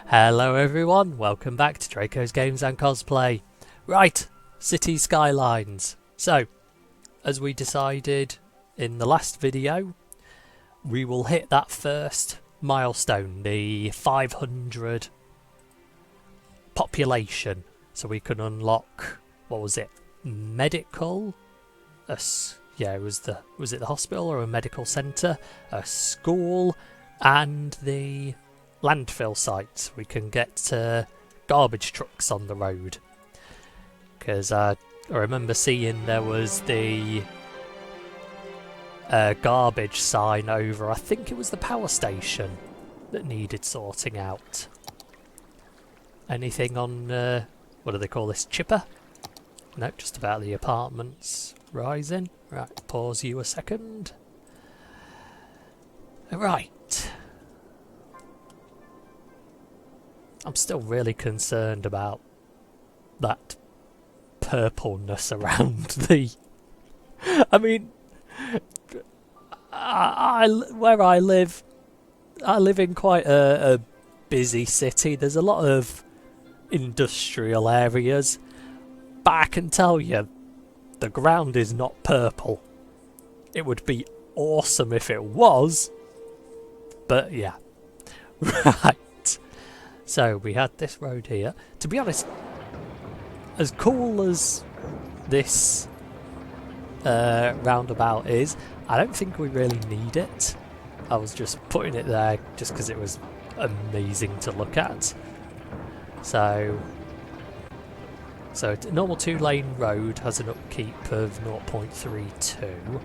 Hello everyone, welcome back to Draco's Games and Cosplay. Right, City Skylines. So, as we decided in the last video, we will hit that first milestone, the 500 population. So we can unlock, what was it, medical? Yeah, was it the hospital or a medical centre, a school, and the landfill site. We can get garbage trucks on the road, because I remember seeing there was the garbage sign over, I think it was the power station, that needed sorting out. Anything on what do they call this, chipper? No, just about the apartments rising. Right, pause you a second. Right. I'm still really concerned about that purpleness around the... I mean, where I live in quite a busy city. There's a lot of industrial areas, but I can tell you, the ground is not purple. It would be awesome if it was, but yeah. Right. So we had this road here. To be honest, as cool as this roundabout is, I don't think we really need it. I was just putting it there just because it was amazing to look at. So a normal 2-lane road has an upkeep of 0.32.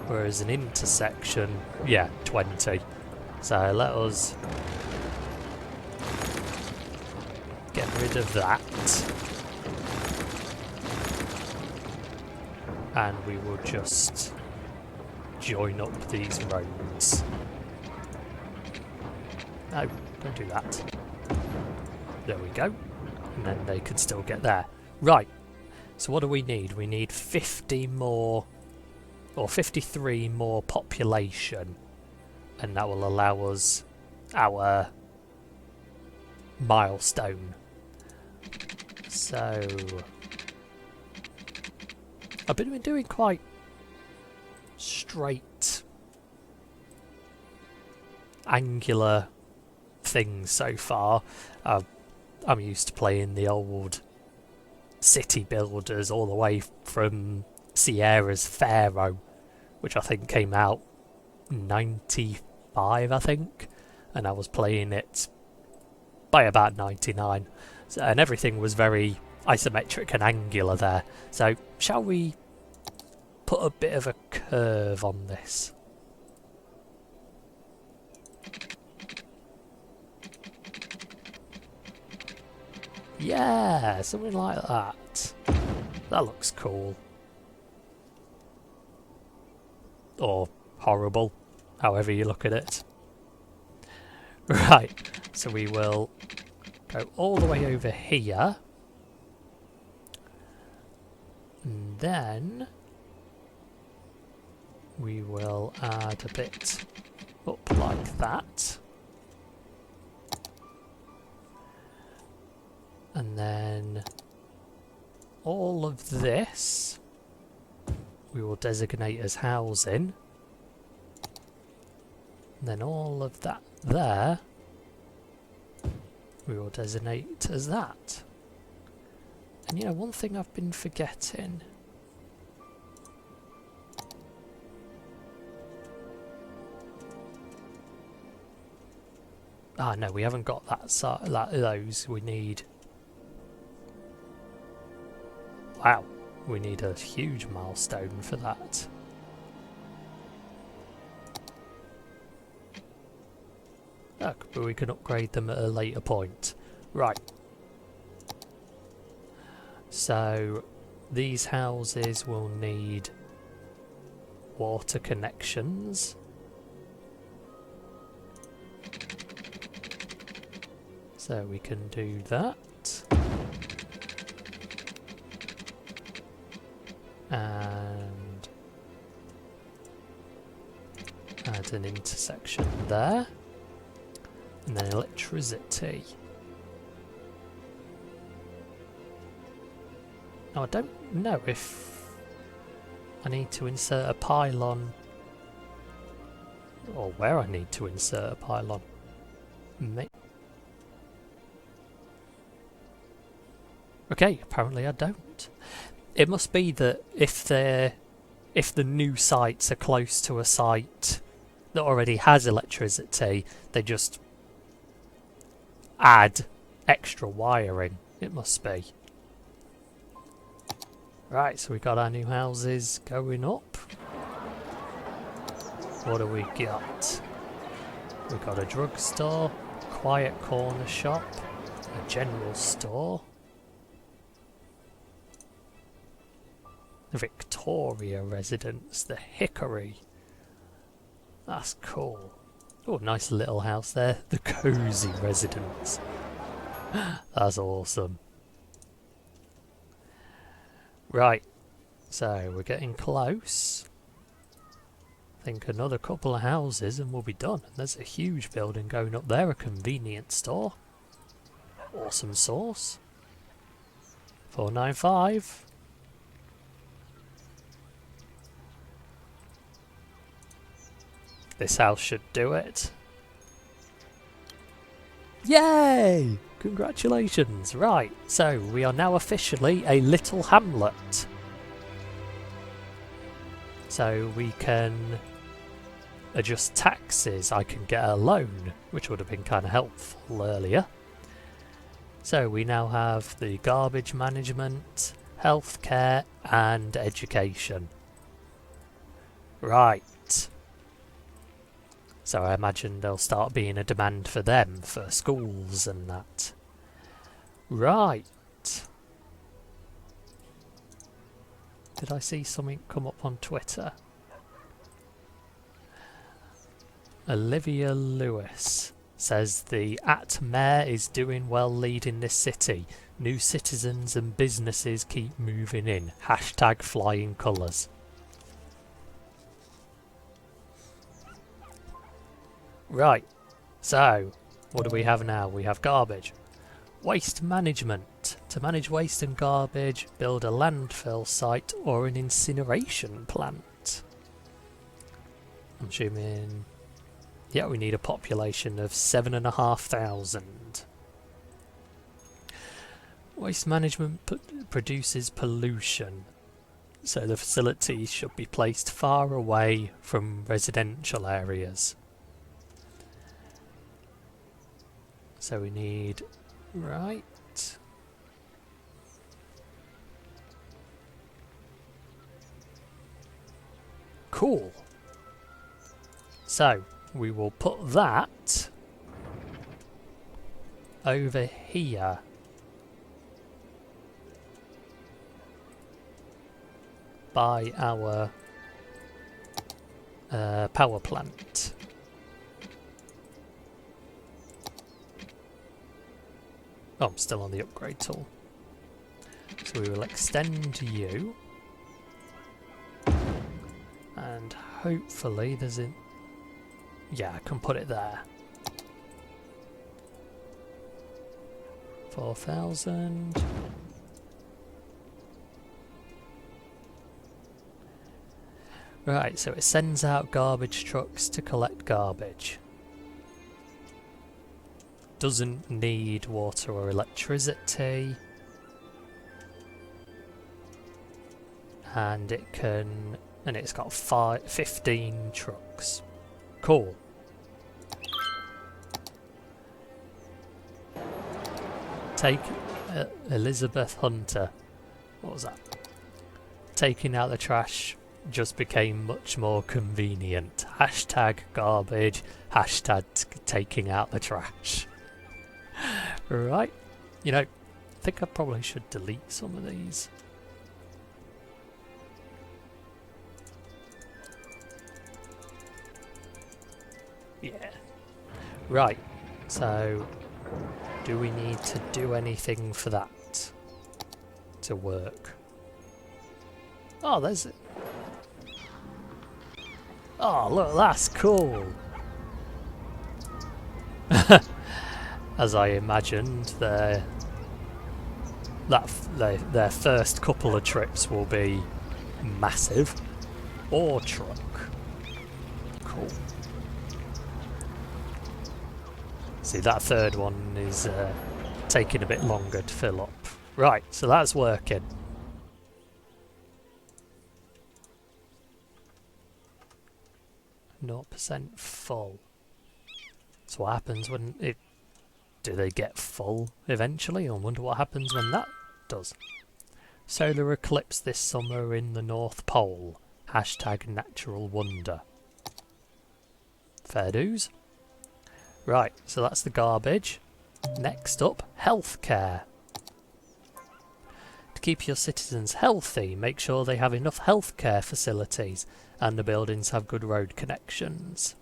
Whereas an intersection, yeah, 20. So let us get rid of that. And we will just join up these roads. No, don't do that. There we go. And then they can still get there. Right. So what do we need? We need 50 more, or 53 more population. And that will allow us our milestone. So I've been doing quite straight, angular things so far. I'm used to playing the old city builders all the way from Sierra's Pharaoh, which I think came out 95, I think, and I was playing it by about 99, so, and everything was very isometric and angular there. So shall we put a bit of a curve on this? Yeah, something like that. That looks cool. Or horrible, however you look at it. Right, so we will go all the way over here. And then we will add a bit up like that. And then all of this we will designate as housing. And then all of that there we will designate as that. And you know, one thing I've been forgetting. Ah, no, we haven't got those. We need... Wow, we need a huge milestone for that. Look, but we can upgrade them at a later point. Right. So these houses will need water connections. So we can do that. And add and an intersection there. And then electricity. Now I don't know if I need to insert a pylon or where I need to insert a pylon. Okay, apparently I don't. It must be that if the new sites are close to a site that already has electricity, they just add extra wiring. It must be. Right, so we got our new houses going up. What do we got? We got a drugstore, quiet corner shop, a general store, the Victoria residence, the Hickory. That's cool. Oh, nice little house there. The Cozy residence. That's awesome. Right, so we're getting close. I think another couple of houses and we'll be done. And there's a huge building going up there, a convenience store. Awesome sauce. 495. This house should do it. Yay! Congratulations! Right, so we are now officially a little hamlet. So we can adjust taxes. I can get a loan, which would have been kind of helpful earlier. So we now have the garbage management, healthcare and education. Right. So I imagine there'll start being a demand for them, for schools and that. Right. Did I see something come up on Twitter? Olivia Lewis says the @mayor is doing well leading this city. New citizens and businesses keep moving in. Hashtag flying colours. Right, so what do we have now? We have garbage. Waste management. To manage waste and garbage, build a landfill site or an incineration plant. I'm assuming... yeah, we need a population of 7,500. Waste management produces pollution, so the facilities should be placed far away from residential areas. So we need... right. Cool. So we will put that over here. By our power plant. Oh, I'm still on the upgrade tool. So we will extend you. And hopefully there's a... yeah, I can put it there. 4,000. Right, so it sends out garbage trucks to collect garbage. Doesn't need water or electricity. And it can... and it's got 15 trucks. Cool. Take Elizabeth Hunter. What was that? Taking out the trash just became much more convenient. Hashtag garbage. Hashtag taking out the trash. Right. You know, I think I probably should delete some of these. Yeah. Right. So, do we need to do anything for that to work? Oh, there's it. Oh, Oh, look, that's cool. As I imagined, their first couple of trips will be massive. Or truck. Cool. See, that third one is taking a bit longer to fill up. Right, so that's working. %, full. So what happens when it... Do they get full eventually? I wonder what happens when that does. Solar eclipse this summer in the North Pole. #natural wonder. Fair dues. Right, so that's the garbage. Next up, healthcare. To keep your citizens healthy, make sure they have enough healthcare facilities and the buildings have good road connections.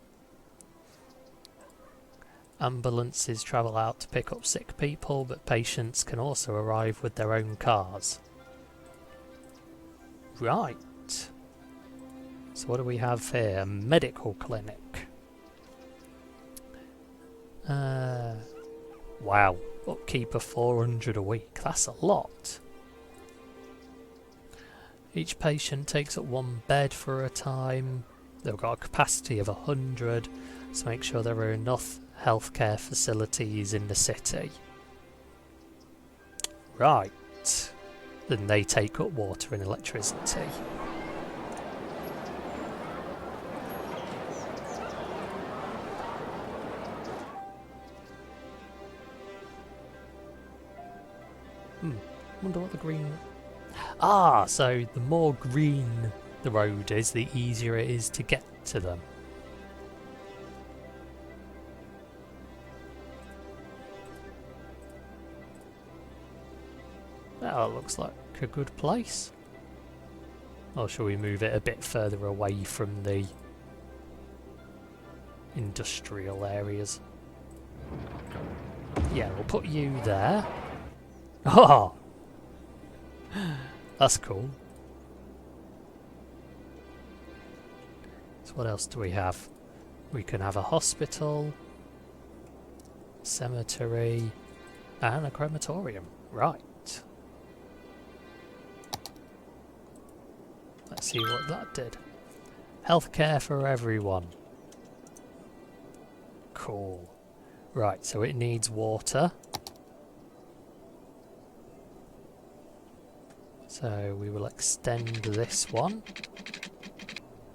Ambulances travel out to pick up sick people, but patients can also arrive with their own cars. Right. So what do we have here? A medical clinic. Wow. Upkeep of 400 a week. That's a lot. Each patient takes up 1 bed for a time. They've got a capacity of 100, so make sure there are enough healthcare facilities in the city. Right. Then they take up water and electricity. Wonder what the green... Ah, so the more green the road is, the easier it is to get to them. That looks like a good place. Or shall we move it a bit further away from the industrial areas? Yeah, we'll put you there. Oh! That's cool. So what else do we have? We can have a hospital, cemetery, and a crematorium. Right. Let's see what that did. Healthcare for everyone. Cool. Right, so it needs water. So we will extend this one.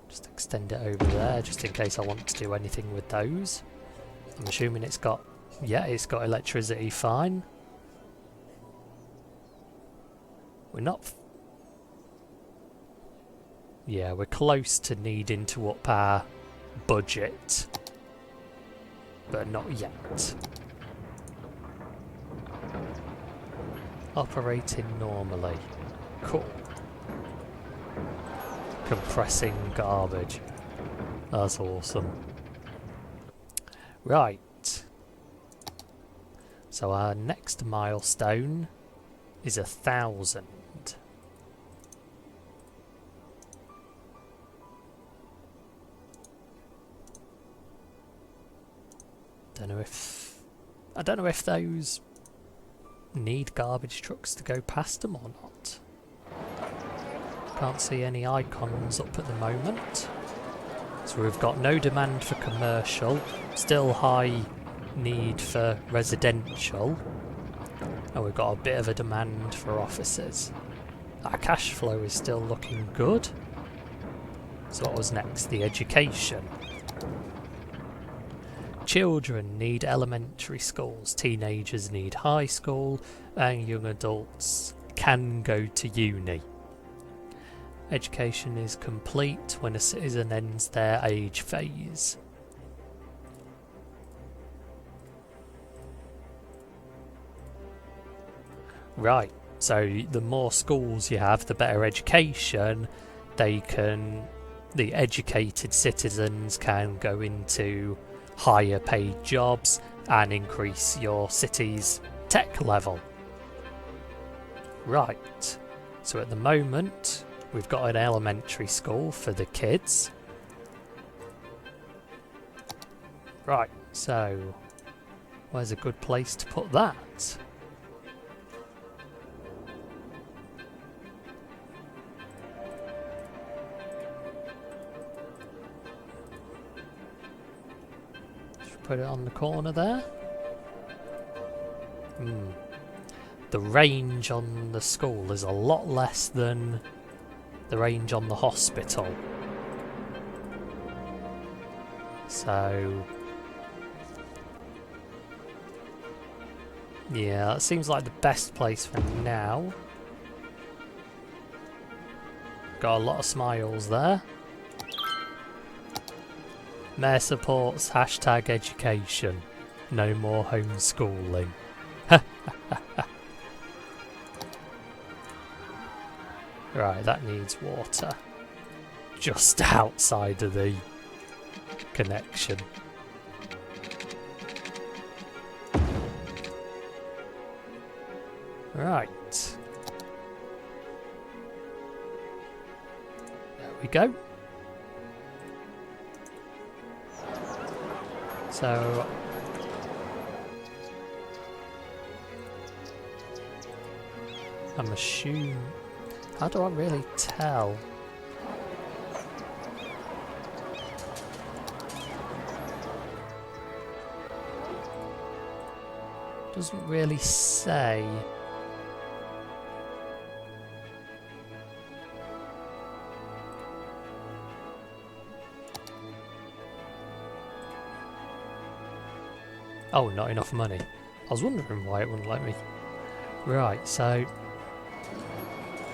Just extend it over there, just in case I want to do anything with those. I'm assuming it's got... Yeah, it's got electricity fine. We're not... Yeah, we're close to needing to up our budget. But not yet. Operating normally. Cool. Compressing garbage. That's awesome. Right. So our next milestone is 1,000. I don't know if those need garbage trucks to go past them or not. Can't see any icons up at the moment. So we've got no demand for commercial, still high need for residential, and we've got a bit of a demand for offices. Our cash flow is still looking good. So what was next? The education. Children need elementary schools, teenagers need high school, and young adults can go to uni. Education is complete when a citizen ends their age phase. Right, so the more schools you have, the better education. The educated citizens can go into higher paid jobs and increase your city's tech level. Right, so at the moment we've got an elementary school for the kids. Right, so where's a good place to put that? Should put it on the corner there. The range on the school is a lot less than the range on the hospital. So yeah, that seems like the best place for now. Got a lot of smiles there. Mayor supports #education. No more homeschooling. Right, that needs water. Just outside of the connection. Right. There we go. So I'm assuming... How do I really tell? Doesn't really say. Oh, not enough money. I was wondering why it wouldn't let me. Right, so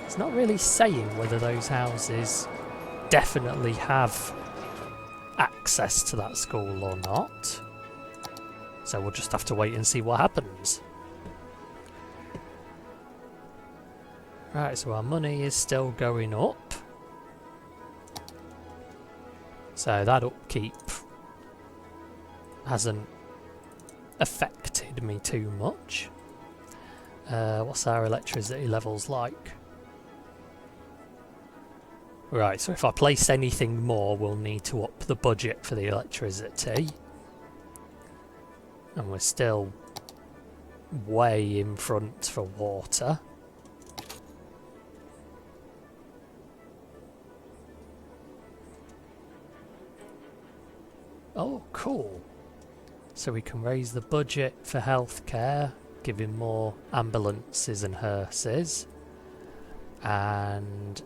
it's not really saying whether those houses definitely have access to that school or not. So we'll just have to wait and see what happens. Right, so our money is still going up. So that upkeep hasn't affected me too much. What's our electricity levels like? Right, so if I place anything more, we'll need to up the budget for the electricity. And we're still way in front for water. Oh, cool. So we can raise the budget for healthcare, giving more ambulances and hearses, and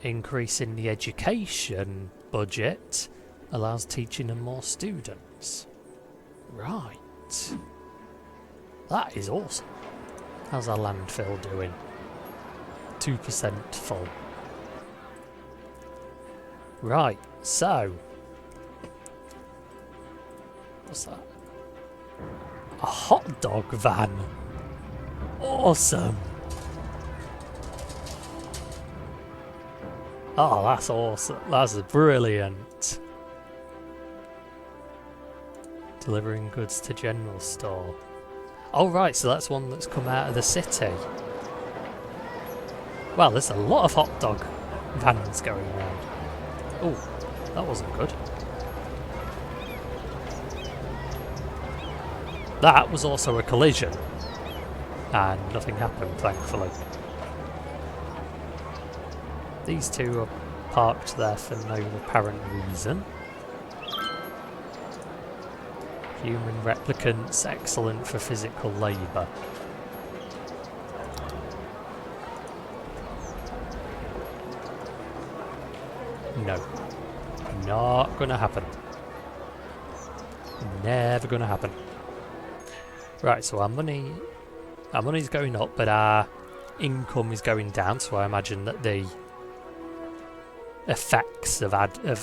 increasing the education budget allows teaching and more students. Right. That is awesome. How's our landfill doing? 2% full. Right, so what's that? A hot dog van. Awesome. Oh, that's awesome. That's brilliant. Delivering goods to general store. Oh right, so that's one that's come out of the city. Well, there's a lot of hot dog vans going around. Oh, that wasn't good. That was also a collision. And nothing happened, thankfully. These two are parked there for no apparent reason. Human replicants, excellent for physical labour. No. Not gonna happen. Never gonna happen. Right, so our money's going up, but our income is going down, so I imagine that the effects of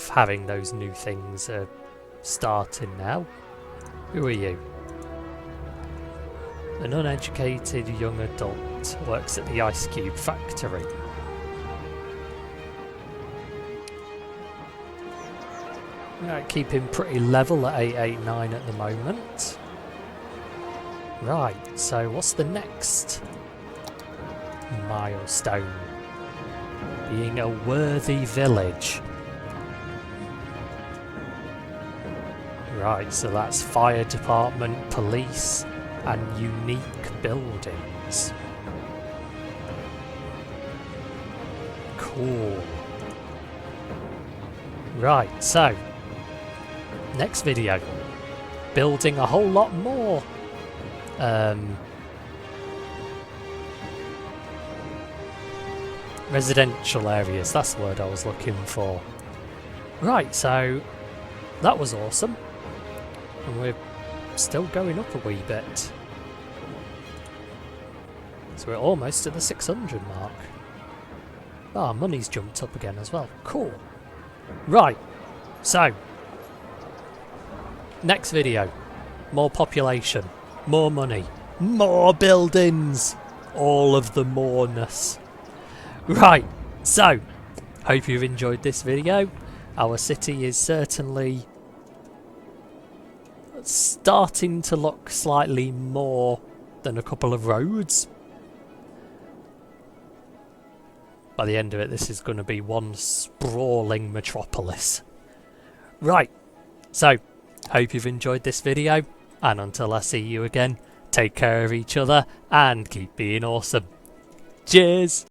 having those new things are starting now. Who are you? An uneducated young adult works at the ice cube factory. Right, keeping pretty level at 889 at the moment. Right, so what's the next milestone? Being a worthy village. Right, so that's fire department, police, and unique buildings. Cool. Right, so next video, building a whole lot more residential areas, that's the word I was looking for. Right, so that was awesome, and we're still going up a wee bit, so we're almost at the 600 mark. Ah, money's jumped up again as well. Cool. Right, so next video, more population, more money, more buildings, all of the moreness. Right, so hope you've enjoyed this video. Our city is certainly starting to look slightly more than a couple of roads. By the end of it, this is going to be one sprawling metropolis. Right, so hope you've enjoyed this video, and until I see you again, take care of each other and keep being awesome. Cheers!